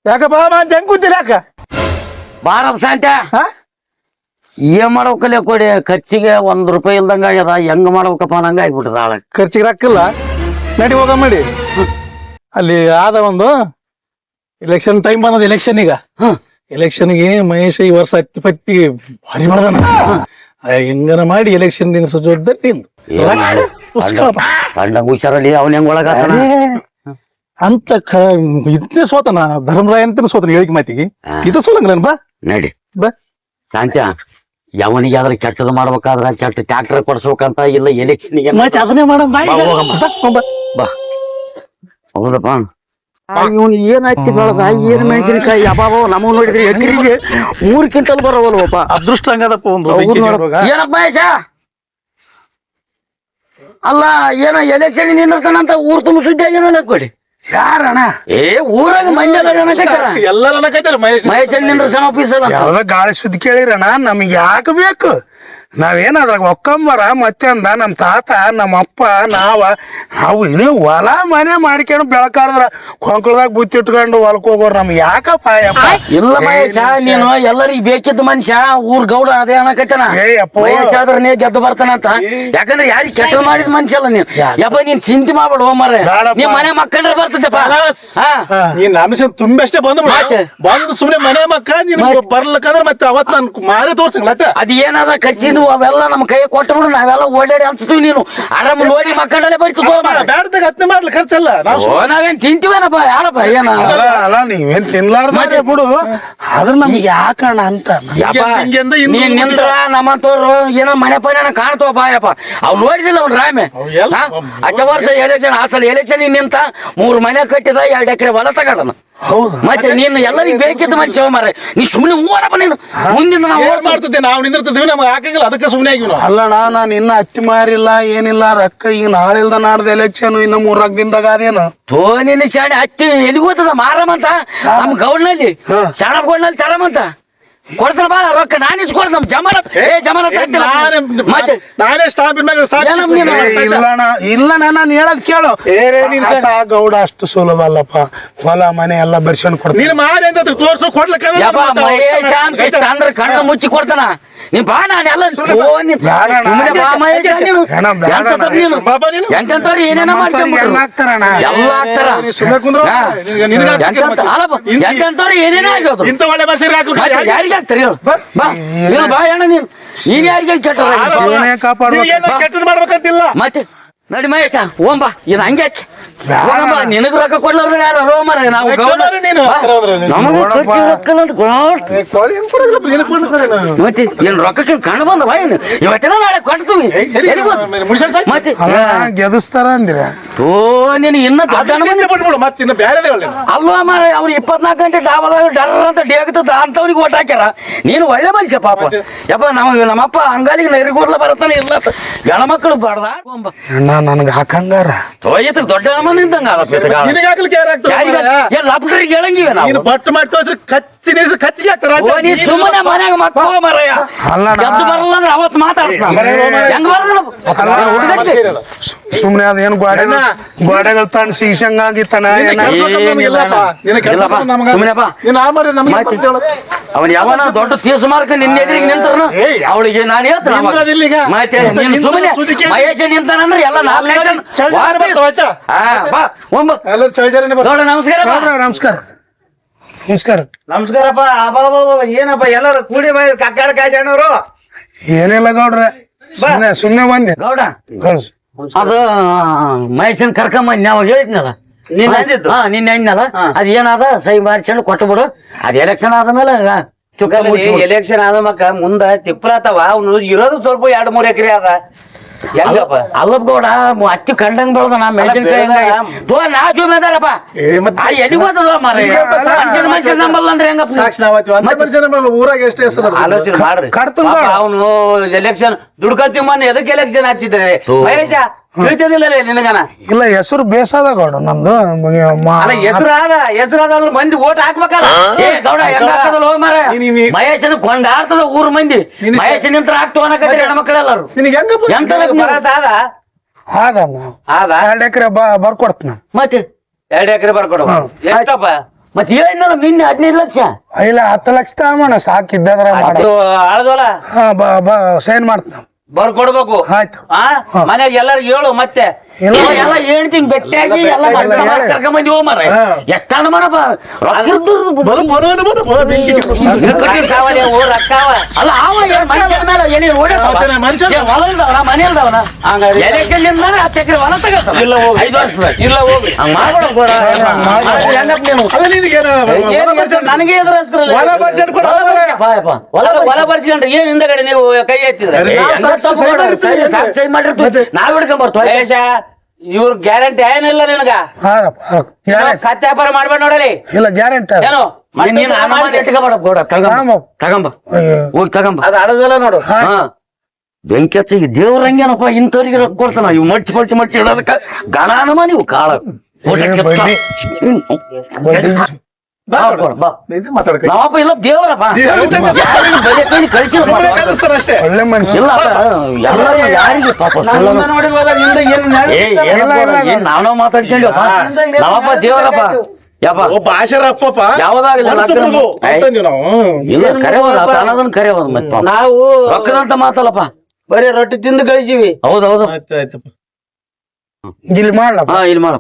ಯಾಕಪ್ಪ ಹೆಂಗ್ ಕೂತಿಲ್ಲ ಯಾಕ ಬಾರಪ್ಪ ಶಾಂತ ಏನ್ ಮಾಡ್ಬೇಕಲ್ಲ ಕೊಡಿ ಖರ್ಚಿಗೆ ₹1 ಇಲ್ದಂಗ ಆಗ್ಯದ ಹೆಂಗ್ ಮಾಡ್ಬೇಕಪ್ಪ ನಂಗ ಆಗ್ಬಿಟ್ಟದ ಆಳ ಖರ್ಚಿಗೆ ರೊಕ್ಕಿಲ್ಲ ನಡಿ ಹೋಗ ಮಾಡಿ ಅಲ್ಲಿ ಆದ ಒಂದು ಎಲೆಕ್ಷನ್ ಟೈಮ್ ಬಂದದ ಎಲೆಕ್ಷನ್ ಈಗ ಎಲೆಕ್ಷನ್ಗೆ ಮಹೇಶ್ ಈ ವರ್ಷ ಹತ್ತಿ ಭಾರಿ ಮಾಡ್ದಾನ ಹೆಂಗನ ಮಾಡಿ ಎಲೆಕ್ಷನ್ ನಿನ್ಸ ಜವಾಬ್ದಾರಿ ಹುಷಾರಲ್ಲಿ ಅವನ ಹೆಂಗ್ ಒಳಗ ಅಂತ ಇದನ್ನೇ ಸೋತನ ಧರ್ಮರಾಯ ಅಂತ ಸೋತನ ಹೇಳಿಕೆ ಮಾತಿಗೆ ಇದು ಸೋಲಂಗ್ರನ್ ಬಾ ನಡಿ ಬಾ ಶಾಂತ ಯಾವನಿಗೆ ಆದ್ರೆ ಕೆಟ್ಟದ್ ಮಾಡ್ಬೇಕಾದ್ರ ಕೆಟ್ಟ ಟ್ರ್ಯಾಕ್ಟರ್ ಕೊಡ್ಸ್ಬೇಕಂತ ಇಲ್ಲ ಎಲೆಕ್ಷನ್ಗೆ ಅದನ್ನೇ ಮಾಡ ಬಾ ಹೌದಪ್ಪ ಇವನು ಏನಾಯ್ತಿ ಬೆಳದ ಏನ್ ಮೆಣಸಿನಕಾಯಿ ಯಾವಾಗ ನಮಗ್ ನೋಡಿದ್ರಿ ಎಕರೆಗೆ 3 ಕ್ವಿಂಟಲ್ ಬರೋವಲ್ವಪ್ಪ ಅದೃಷ್ಟ ಹಂಗದಪ್ಪ ಒಂದು ಏನಪ್ಪ ಮಹೇಶ ಅಲ್ಲ ಏನ ಎಲೆಕ್ಷನ್ ನಿಂದಿರ್ತಾನಂತ ಊರ್ ತುಂಬ ಸುದ್ದಿ ಆಗ್ಯದ ಕೊಡಿ ಯಾರಣ ಊರಾಗ ಮಂದಿ ಎಲ್ಲರ ಮಹೇಶ್ ನಿಂದ್ರಸಣ ಆಫೀಸ್ ಯಾವ್ದ ಗಾಳಿ ಸುದ್ದಿ ಕೇಳಿರಣ ನಮ್ಗೆ ಯಾಕೆ ಬೇಕು ನಾವೇನಾದ್ರಾಗ ಒಕ್ಕಂಬರ ಮತ್ತೆಂದ ನಮ್ ತಾತ ನಮ್ಮ ಅಪ್ಪ ನಾವು ಇನ್ನು ಹೊಲ ಮನೆ ಮಾಡ್ಕೊಂಡು ಬೆಳಕಾದ್ರ ಕೊಂಕಳದಾಗ ಬುತ್ತಿ ಇಟ್ಕೊಂಡು ಹೊಲಕ್ ಹೋಗೋರು ನಮ್ಗೆ ಯಾಕಪ್ಪ ಇಲ್ಲ ಮಹೇಶ ನೀನು ಎಲ್ಲರಿಗ್ ಬೇಕಿದ್ದ ಮನುಷ್ಯ ಊರ್ ಗೌಡ ಅದೇ ಅನ್ನಕತ್ತನ ಮಹೇಶ್ ಆದ್ರ ನೀ ಗೆದ್ದು ಬರ್ತಾನಂತ ಯಾಕಂದ್ರೆ ಯಾರಿಗೆ ಕೆಟ್ಟ ಮಾಡಿದ ಮನುಷ್ಯ ಅಲ್ಲ ನೀನ್ ಯಪ್ಪ ನೀನ್ ಚಿಂತೆ ಮಾಡ್ಬೇಡ ಮರ ನೀವ್ ಮನೆ ಮಕ್ಕಂಡ್ರೆ ಬರ್ತದಪ್ಪ ನೀನ್ ಅನುಷ ತುಂಬಷ್ಟೇ ಬಂದು ಸುಮ್ನೆ ಮನೆ ಮಕ್ಕ ನೀನ್ ಬರ್ಲಕ್ಕಂದ್ರೆ ಮತ್ತೆ ಅವತ್ ನನ್ ಮಾರಿ ತೋರ್ಸಂಗ್ಲ ಅದ್ ಏನದ ಖರ್ಚಿನ ಅವೆಲ್ಲ ನಮ್ ಕೈ ಕೊಟ್ಟಬಿಡು ನಾವೆಲ್ಲ ಓಡಾಡಿ ಅನ್ಸ್ತೀವಿ ನೀನು ಆರಾಮ ನೋಡಿ ಮಕ್ಕಳಲ್ಲೇ ಬರ್ತದ ಬ್ಯಾಡ್ದಾಗ ಹತ್ನೆ ಮಾಡ್ಲಿ ಖರ್ಚಲ್ಲ ನಾವೇನ್ ತಿಂತೀವೇನಪ್ಪ ಯಾರಪ್ಪ ಏನ ಅಲ್ಲ ನೀವೇನ್ ತಿನ್ಲಾರ್ದ ಬಿಡು ಆದ್ರ ನಮ್ಗೆ ಯಾಕಣ್ಣ ಅಂತ ನೀನ್ ನಿಂತ್ರ ನಮ್ಮಂತವ್ರು ಏನೋ ಮನೆ ಪೈನ ಕಾಣ್ತವ ಬಾಯಪ್ಪ ಅವ್ ನೋಡಿದಿಲ್ಲ ಅವ್ನ ರಾಮೆ ಅಚ್ಚ ವರ್ಷ ಎಲೆಕ್ಷನ್ ಆ ಸಲ ಎಲೆಕ್ಷನ್ ನಿಂತ 3 ಮನೆ ಕಟ್ಟಿದ 2 ಎಕರೆ ಹೊಲ ತಗೊಂಡನ ಮತ್ತೆ ನೀನು ಎಲ್ಲರಿಗೂ ಬೇಕಿದ್ದ ಮನುಷ್ಯ ಮಾರ ನೀ ಸುಮ್ನೆ ಓಡಪ್ಪ ನೀನು ಮುಂದಿನ ನಾವು ಮಾಡ್ತಿದ್ದೆ ನಾವು ನಿಂದಿರ್ತಿದ್ವಿ ನಮ್ಗೆ ಹಾಕಂಗಿಲ್ಲ ಅದಕ್ಕೆ ಸುಮ್ನೆ ಆಗಿವಿ ಅಲ್ಲಣ್ಣ ನಾನು ಇನ್ನ ಹತ್ತಿ ಮಾರಿಲ್ಲ ಏನಿಲ್ಲ ರೊಕ್ಕ ಈಗ ನಾಳಿಲ್ದ ನಾಡ್ದ ಎಲೆಕ್ಷನ್ ಇನ್ನು 3 ದಿನದಾಗ ಅದೇನು ನಿನ್ನ ಶಾಣೆ ಹತ್ತಿ ಎಲ್ಲಿಗೆ ಹೋಗ್ತದ ಮಾರಮಂತ ನಮ್ ಗೌಡ್ನಲ್ಲಿ ಶಾಣ ಗೌಡ್ನಲ್ಲಿ ತರಮಂತ ಕೊಡ್ತಾರ ಬಾ ರೊಕ್ಕ ನಾನು ಇಸ್ಕೊಡ್ ನಮ್ ಜಮಾನತ್ ನಾನೇ ಸ್ಟಾಂಪ್ ಇಲ್ಲ ನಾನು ಹೇಳದ್ ಕೇಳು ಗೌಡ ಅಷ್ಟು ಸುಲಭ ಅಲ್ಲಪ್ಪ ಹೊಲ ಮನೆ ಎಲ್ಲ ಬರ್ಸ್ಕೊಂಡ್ ಕೊಡ್ತೀನಿ ತೋರ್ಸು ಕೊಡ್ಲಿಕ್ಕೆ ಅಂದ್ರೆ ಕಣ್ಣು ಮುಚ್ಚಿ ಕೊಡ್ತಾನ ನೀ ಬಾ ನಾನು ಎಲ್ಲ ಎಂತವ್ರು ಏನೇನ ಮಾಡ್ತಾರ ಎಲ್ಲ ಆಗ್ತಾರ ಎಂತವ್ರು ಏನೇನ ಆಗೋದು ಯಾರಿಗೆ ಆಗ್ತಾರೆ ಹೇಳು ಬಾ ಅಣ್ಣ ನೀನ್ ಯಾರಿಗೆ ಕೆಟ್ಟದ್ ಮಾಡ್ಬೇಕಂತಿಲ್ಲ ಮತ್ತೆ ನೋಡಿ ಮಹೇಶ ಓಂಬಾ ಇದು ಹಂಗೆ ನಿನಗ ರೊಕ್ಕ ಕೊಡ್ಲಾರ್ದ ಯಾರು ಮರ ನಾವು ಮತ್ತೆ ಏನ್ ರೊಕ್ಕಕ್ಕೆ ಕಾಣ ಬಂದವ ಏನು ಇವತ್ತೆಲ್ಲ ನಾಳೆ ಕೊಡ್ತೀವಿ ಮತ್ತೆ ಗೆದಿಸ್ತಾರ ಅಂದಿರ ನೀನು ಇನ್ನ ದೊಡ್ಡ ಮತ್ತಿನ್ನ ಬೇರೆ ಅಲ್ವಾ ಮಾರ ಅವ್ರು 24 ಗಂಟೆ ಡಾಬಾದಾಗ ಡರ್ ಅಂತ ಡೇಗ್ತದ ಅಂತವ್ರಿಗೆ ಓಟ್ ಹಾಕ್ಯಾರ ನೀನು ಒಳ್ಳೆ ಮನುಷ್ಯ ಪಾಪ ಯಪ್ಪ ನಮ್ಮಪ್ಪ ಹಂಗಾಲಿಗೆ ನೈರಿಗೋಡ್ಲ ಬರತ್ತಾನೆ ಇಲ್ಲ ಹೆಣ್ಮಕ್ಳು ಬಾಡ್ದ ನನ್ಗೆ ಹಾಕಂಗಾರ ದೊಡ್ಡ ಹೇಳಂಗಿವೆ ನಾವು ಬಟ್ ಮಾಡಿ ಕಚ್ಚಿಗೆ ಸುಮ್ಮನೆ ಮನ್ಯಾಗ ಮಕ್ಕಳು ಮರಯ್ಯ ಗೆದ್ದು ಬರಲ್ಲ ಅಂದ್ರೆ ಅವತ್ ಮಾತಾಡ್ತಾನೆ ಹೆಂಗ್ ಬರಲ್ಲ ಸುಮ್ನೆ ಅದೇನು ಗೋಡೆಗಳು ತಣ್ಣ ಸೀಸಂಗ ಆಗಿತ್ತಾನ ಅವನ್ ಯಾವನ ದೊಡ್ಡ ತೀರ್ಸು ಮಾರ್ಕ ನಿನ್ನ ಎದುರಿಗೆ ನಿಂತರ್ನ ಅವಳಿಗೆ ನಾನು ಹೇಳ್ತೇನೆ ಸುಮ್ಮನೆ ಮಹೇಶ ನಿಂತಾನಂದ್ರೆ ಎಲ್ಲ ನಮಸ್ಕಾರ ನಮಸ್ಕಾರ ನಮಸ್ಕಾರ ನಮಸ್ಕಾರಪ್ಪ ಏನಪ್ಪ ಎಲ್ಲಾರು ಕೂಡಿ ಕಕ್ಕಾಡ ಕಾಯ್ಸಣ್ಣವ್ರು ಏನಿಲ್ಲ ಗೌಡ್ರೆ ಸುಮ್ನೆ ಬಂದೆ ಗೌಡ ಅದು ಮಹೇಶನ್ ಕರ್ಕೊಂಬಂದ್ ನಾವು ಹೇಳಿದ್ನಲ್ಲ ನಿನ್ನೆ ಅನ್ನಲ್ಲ ಅದ್ ಏನಾದ ಸೈ ಮಾಡಿಸ್ಕೊಂಡು ಕೊಟ್ಟು ಬಿಡು ಅದ್ ಎಲೆಕ್ಷನ್ ಆದ್ಮೇಲೆ ಎಲೆಕ್ಷನ್ ಆದ ಮಕ್ಕ ಮುಂದ ತಿಪ್ಪಲಾತವ ಅವ್ನು ಇರೋದು ಸ್ವಲ್ಪ 2-3 ಎಕರೆ ಅದ ಅಲ್ಲಪ್ಪ ಗೌಡ ಹತ್ತಿ ಕಂಡಂಗ್ ಬೆಳ್ದ ನಾ ಮೆಣಸಿನ್ಕಾಯಿ ನಾ ಜೂಮೇದಾರಪ್ಪ ಎಲ್ಲಿ ಹೋದ ಮನುಷ್ಯ ನಂಬಲ್ಲ ಅಂದ್ರೆ ಹೆಂಗಪ್ಪ ಊರಾಗ ಎಷ್ಟು ಹೆಸರು ಆಲೋಚನೆ ಮಾಡ್ರಿ ಅವನು ಎಲೆಕ್ಷನ್ ದುಡ್ಕಂತೀವಿ ಮೊನ್ನೆ ಎದಕ್ಕೆ ಎಲೆಕ್ಷನ್ ಹಚ್ಚಿದ್ರೆ ಮಹೇಶ ತಿಳಿತದಿಲ್ಲ ನಿನಗನ ಇಲ್ಲ ಹೆಸರು ಬೇಸದ ಗೌಡ ನಂದು ಹೆಸರಾದ ಮಂದಿ ಓಟ್ ಹಾಕ್ಬೇಕಲ್ಲ ಗೌಡ ಮಹೇಶನ ಕೊಂಡಾಡ್ತದ ಊರ್ ಮಂದಿ ಮಹೇಶ ನಿಂತ್ರ ಆಗ್ತವ ಅನ್ನಕತ್ತೀರಿ ಹೆಣ್ಮಕ್ಳೆಲ್ಲರು ಆದ 2 ಎಕರೆ ಬರ್ಕೊಡ್ತ ಮತ್ತೆ 2 ಎಕರೆ ಬರ್ಕೊಡ ಎಷ್ಟಪ್ಪ ಮತ್ತೆ ಹೇಳಿದ್ನಲ್ಲ ನಿನ್ನೆ 15 ಲಕ್ಷ. ಇಲ್ಲ 10 ಲಕ್ಷ ತಗೋಣ ಸಾಕಿದ್ದದ್ರ ಮಾಡ ಅದು ಆಳದೋಲ ಹಾ ಬಾ ಸೈನ್ ಮಾಡ್ತಾನ ಬರ್ಕೊಡ್ಬೇಕು. ಆಯ್ತು ಮನ್ಯಾಗ ಎಲ್ಲರಿಗೂ ಹೇಳು ಮತ್ತೆ. ಇಲ್ಲ ಎಲ್ಲ ಹೇಳ್ತೀನಿ ಬೆಟ್ಟಾಗಿ ಎಲ್ಲ ಕರ್ಕೊಂಬಂದಿ ಹೋಗ್ ಮಾರ ಎಷ್ಟಾಣ ಮನಪ್ಪ ಅಲ್ಲ ಅವ ಮನುಷ್ಯನ ಮೇಲೆ ಏನೇ ಹೊಲ ಇಲ್ದವನ ಮನೆ ಇಲ್ದವನ ಎಲೆಕ್ಷನ್ 10 ಎಕರೆ ಹೊಲ ತಗೋತಾನ. ಇಲ್ಲ ಹೋಗಿ 5 ವರ್ಷ ಇಲ್ಲ ಹೋಗಿ ಹಂಗ ಮಾಡ್ಬೇಡ ನನಗೆ ಎದುರಿಸ್ತಿರಲ್ಲ. ಹೊಲ ಬರ್ಸ್ಕೊಂಡ್ರೆ ಏನ್ ಹಿಂದಗಡೆ ನೀವು ಕೈ ಎತ್ತಿದ್ರೆ ನಾವ್ ಹಿಡ್ಕೊಂಬರ್ತೀವಿ. ಇವ್ರ ಗ್ಯಾರಂಟಿ ಏನಿಲ್ಲ ನಿನಗ. ಖಾತೆ ವ್ಯಾಪಾರ ಮಾಡ್ಬೇಡ ನೋಡಲಿ. ಇಲ್ಲ ಗ್ಯಾರಂಟಿ ಏನು ತಗೊಂಬ ಹೋಗಿ ತಗೊಂಬ. ಅದು ಆಳದೋಲ ನೋಡು. ಬೆಂಕಿ ಹಚ್ಚಿಗೆ ದೇವ್ರಂಗೇನಪ್ಪ ಇಂಥವ್ರಿಗೆ ರೊಕ್ಕ ಕೊಡ್ತಾನ. ಇವ್ ಮಡ್ಚಿ ಇಡೋದಕ್ಕ ಗಣಾನಮ ನೀವು ಕಾಳ ನಾವಪ್ಪ ಇಲ್ಲ ದೇವರಪ್ಪ ಒಳ್ಳೆ ಮನುಷ್ಯ ಎಲ್ಲರೂ ಯಾರಿಗೆ ಪಾಪ ನಾನೋ ಮಾತಾಡ್ಕೊಂಡಿ ನಾವಪ್ಪ ದೇವರಪ್ಪ ಒಬ್ಬ ಆಶರಪ್ಪಪ್ಪ ಯಾವ್ದಾಗಲ್ಲ ಇಲ್ಲ ಕರೆಯೋದ ಅನ್ನೋದನ್ನ ಕರೆಯೋದು ಮತ್ತೆ ನಾವು ರೊಕ್ಕದಂತ ಮಾತಲ್ಲಪ್ಪ ಬರೀ ರೊಟ್ಟಿ ತಿಂದು ಕಳಿಸಿವಿ. ಹೌದೌದು ಆಯ್ತಪ್ಪ ಇಲ್ಲಿ ಮಾಡ್ಲಪ್ಪ ಹಾ ಇಲ್ಲಿ ಮಾಡ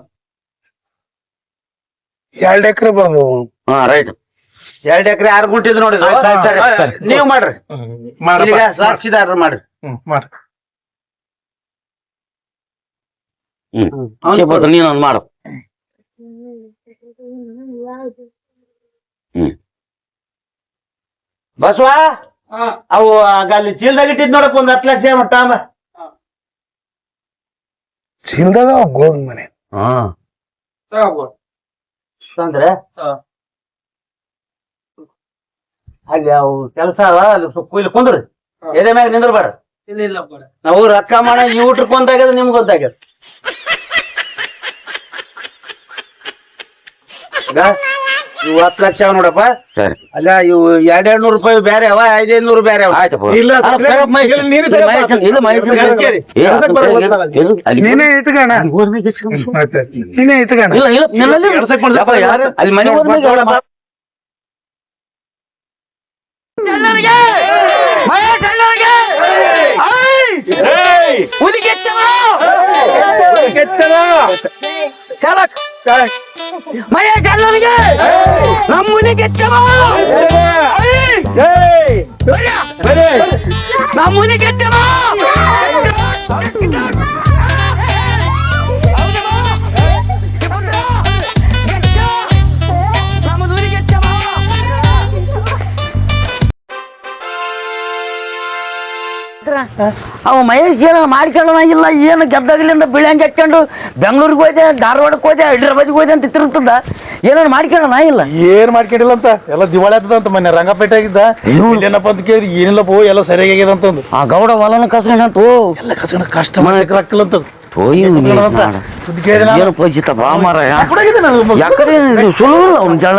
2 ಎಕರೆ ಬರ್ದು ಹಾ ರೈಟ್ 2 ಎಕರೆ 6 ಗುಂಟಿದ್ ನೋಡಿ. ನೀವು ಮಾಡ್ರಿ ಈಗ ಸಾಕ್ಷಿದಾರ ಮಾಡ್ರಿ. ಮಾಡ್ರಿ ನೀನು ಒಂದು ಮಾಡು. ಬಸವ ಅವು ಅಲ್ಲಿ ಚೀಲ್ದಾಗ ಇಟ್ಟಿದ್ ನೋಡಕ್ 10 ಲಕ್ಷ ತಾಂಬ. ಚೀಲ್ದಾಗ ಗೋಲ್ಡ್ ಮನೆ ಹಾ ಅಂದ್ರೆ ಹಾಗೆ ಅವು ಕೆಲಸ ಅಲ್ಲಿ ಇಲ್ಲಿ ಕುಂದ್ರಿ ಎದೆ ಮ್ಯಾಗ ನಿಂದ್ರಬೇಡ. ನಾವು ರೊಕ್ಕ ಮಾಡ ಊಟಕ್ಕೆ ಒಂದಾಗ್ಯದ ನಿಮ್ಗೆ ಗೊತ್ತಾಗ್ಯದ. ಈಗ ಇವು 10 ಲಕ್ಷ ಅವ ನೋಡಪ್ಪ. ಸರಿ ಅಲ್ಲ ಇವು 200 ರೂಪಾಯಿ ಬೇರೆ ಅವ 500 ಬೇರೆ ಅವ. ಆಯ್ತಪ್ಪ ಇಲ್ಲ ನೀನೇ ಇಟ್ಕಣ ನೀನೇ ಇಟ್ಕಣ ಅಲ್ಲಿ ಮನೆ ಹೋದ್ಮೇಲೆ ಮಯ ಕಲ್ಲರಿಗೆ ನಮ್ಮನೆ ಕೆತ್ತವ ನಮ್ಮನೆ ಕೆತ್ತವ ಅವ ಮಹೇಶ್ ಏನ ಮಾಡ್ಕೊಳ್ಳೋಣಾಗಿಲ್ಲ ಏನು ಗೆದ್ದಾಗಲಿಂದ ಬಿಳಿಯಂಗೆ ಹಾಕೊಂಡು ಬೆಂಗಳೂರಿಗೆ ಹೋದೆ ಧಾರವಾಡಕ್ಕೆ ಹೋದೆ ಹೈದ್ರಾಬಾದ್ಗೆ ಹೋದೆ ಅಂತ ತಿರುಗ್ತದ ಏನಾರು ಮಾಡ್ಕೊಳ್ಳೋಣ ಇಲ್ಲ ಏನ್ ಮಾಡ್ಕೊಂಡಿಲ್ಲ ಅಂತ ಎಲ್ಲ ದಿವಾಳಿ ಆಗ್ತದಂತ ಮೊನ್ನೆ ರಂಗಪೇಟೆ ಆಗಿದ್ದ ಏನಪ್ಪ ಅಂತ ಕೇಳಿ ಏನಿಲ್ಲ ಪೋ ಎಲ್ಲ ಸರಿಯಾಗ್ಯದ ಅಂತಂದು ಆ ಗೌಡ ಹೊಲನ ಕಸ್ಕೊಂಡಂತು ಎಲ್ಲ ಕಸ್ಕೊಂಡ ಕಷ್ಟ ಹಾಕಿಲ್ಲ ಅಂತ ಏನು ಪಜಿತ ಬಾ ಮಾರ ಯಾಕಡೆ ಸುಳ್ಳು ಅವ್ನು ಜಳ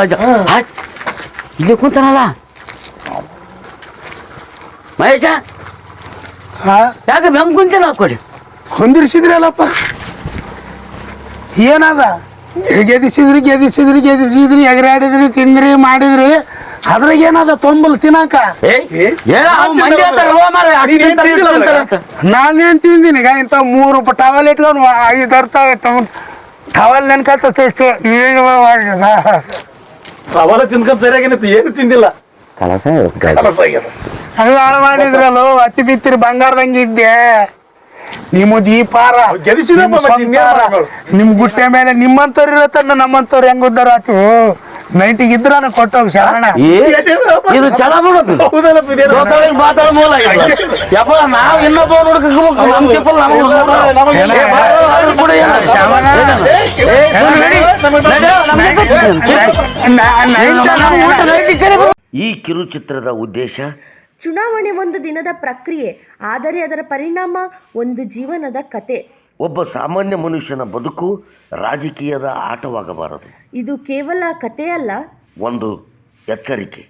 ಇಲ್ಲಿ ಕುಂತಾನಲ್ಲ ಮಹೇಶ ಯಾಕೆ ಬೆಂಗ್ ಕುಂತಿಲ್ಲ ಕೊಡಿ ಹೊಂದಿರ್ಸಿದ್ರಲ್ಲಪ್ಪ ಏನದ ಗೆದಿಸಿದ್ರಿ ಎಗರಾಡಿದ್ರಿ ತಿಂದ್ರಿ ಮಾಡಿದ್ರಿ ಅದ್ರಾಗ ಏನದ ತೊಂಬಲ್ ತಿನ್ನಾಕ ನಾನೇನ್ ತಿಂದಿನಿ ಈಗ ಇಂಥ 3 ಟವಲ್ ಇಟ್ಕೊಂಡು 5 ತರ್ತಾವೆ ಟವಲ್ ನೆನ್ಕತ್ತ ಅವಲ ತಿನ್ಕೊಂಡ್ ಸರಿಯಾಗಿ ಏನು ತಿಂದಿಲ್ಲ ಹಾಳು ಮಾಡಿದ್ರಲ್ಲ ಅತಿ ಬಿತ್ತಿರಿ ಬಂಗಾರದಂಗಿದ್ದೆ ನಿಮ್ಮದ್ ಈ ಪಾರ ನಿಮ್ ಗುಟ್ಟೆ ಮೇಲೆ ನಿಮ್ಮಂತವ್ರು ಇರತ್ತನ್ನ ನಮ್ಮಂತವ್ರು ಹೆಂಗ್ ಉದ್ದಾರ ಆತು 90 ಇದ್ರಾನ ಕೊಟ್ಟೋಗ್ ಶಾಣ ಇದು ಚಲೋ ಮಾತಾಡ ಮೂಲ ಯಪ್ಪ ನಾವ್ ಇನ್ನೊಬ್ಬ ಈ ಕಿರುಚಿತ್ರದ ಉದ್ದೇಶ ಚುನಾವಣೆ ಒಂದು ದಿನದ ಪ್ರಕ್ರಿಯೆ, ಆದರೆ ಅದರ ಪರಿಣಾಮ ಒಂದು ಜೀವನದ ಕತೆ. ಒಬ್ಬ ಸಾಮಾನ್ಯ ಮನುಷ್ಯನ ಬದುಕು ರಾಜಕೀಯದ ಆಟವಾಗಬಾರದು. ಇದು ಕೇವಲ ಕಥೆಯಲ್ಲ, ಒಂದು ಎಚ್ಚರಿಕೆ.